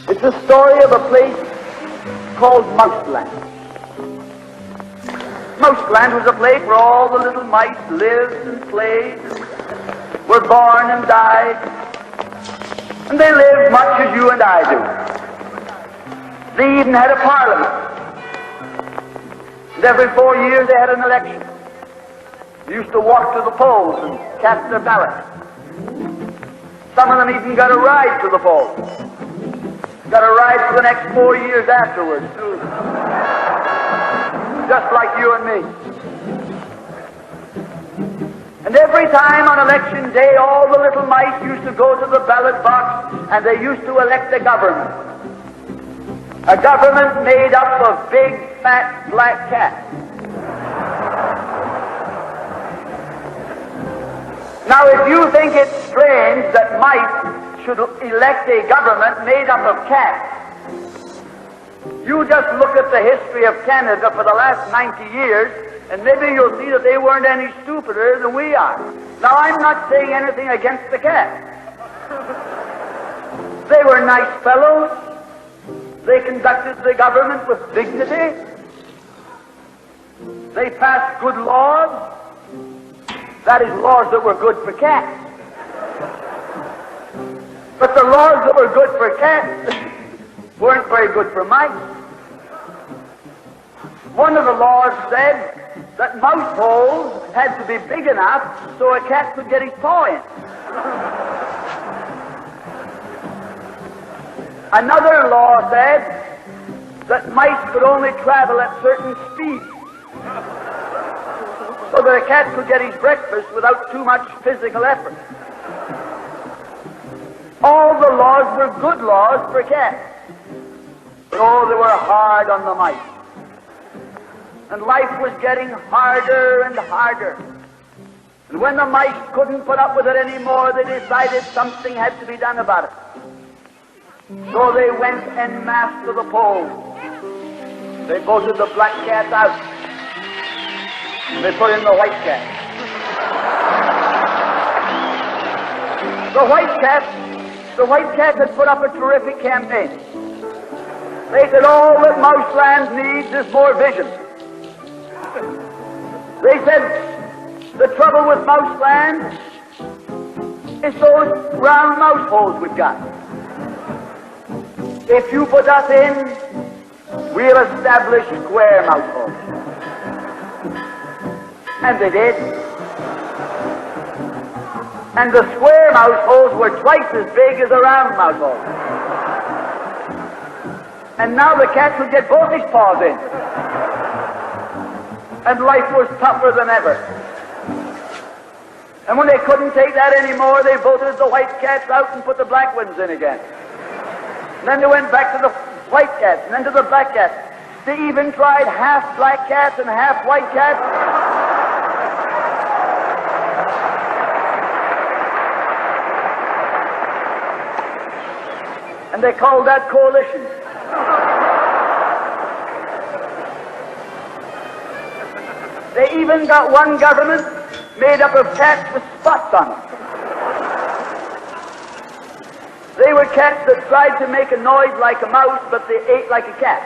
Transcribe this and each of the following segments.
It's the story of a place called Mouseland. Mouseland was a place where all the little mice lived and played, and were born and died, and they lived much as you and I do. They even had a parliament, and every 4 years they had an election. They used to walk to the polls and cast their ballots. Some of them even got a ride to the polls. Got a ride for the next 4 years afterwards, too. Just like you and me. And every time on election day, all the little mice used to go to the ballot box and they used to elect a government. A government made up of big, fat, black cats. Now, if you think it's strange that mice should elect a government made up of cats, you just look at the history of Canada for the last 90 years, and maybe you'll see that they weren't any stupider than we are. Now, I'm not saying anything against the cats. They were nice fellows. They conducted the government with dignity. They passed good laws. That is, laws that were good for cats. But the laws that were good for cats weren't very good for mice. One of the laws said that mouse holes had to be big enough so a cat could get his paw in. Another law said that mice could only travel at certain speeds so that a cat could get his breakfast without too much physical effort. All the laws were good laws for cats. But oh, they were hard on the mice. And life was getting harder and harder. And when the mice couldn't put up with it anymore, they decided something had to be done about it. So they went en masse to the polls. They voted the black cat out. And they put in the white cat. The white cat had put up a terrific campaign. They said all that Mouseland needs is more vision. They said the trouble with Mouseland is those round mouse holes we've got. If you put us in, we'll establish square mouse holes. And they did. And the square mouse holes were twice as big as the round mouse holes. And now the cat could get both his paws in. And life was tougher than ever. And when they couldn't take that anymore, they voted the white cats out and put the black ones in again. And then they went back to the white cats and then to the black cats. They even tried half black cats and half white cats. And they called that coalition. They even got one government made up of cats with spots on them. They were cats that tried to make a noise like a mouse, but they ate like a cat.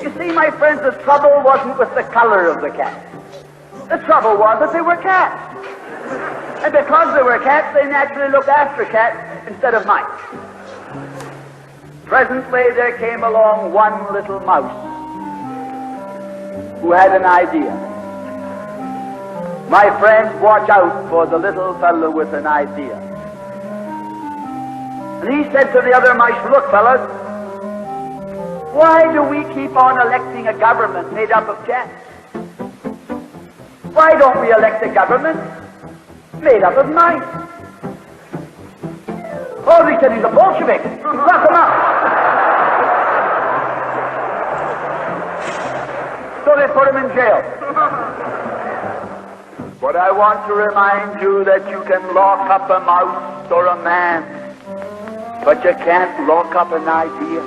You see, my friends, the trouble wasn't with the color of the cat. The trouble was that they were cats. And because they were cats, they naturally looked after cats instead of mice. Presently, there came along one little mouse who had an idea. My friends, watch out for the little fellow with an idea. And he said to the other mice, look, fellas, why do we keep on electing a government made up of cats? Why don't we elect a government made up of mice? Oh, he said he's a Bolshevik. Lock him up. So they put him in jail. But I want to remind you that you can lock up a mouse or a man, but you can't lock up an idea.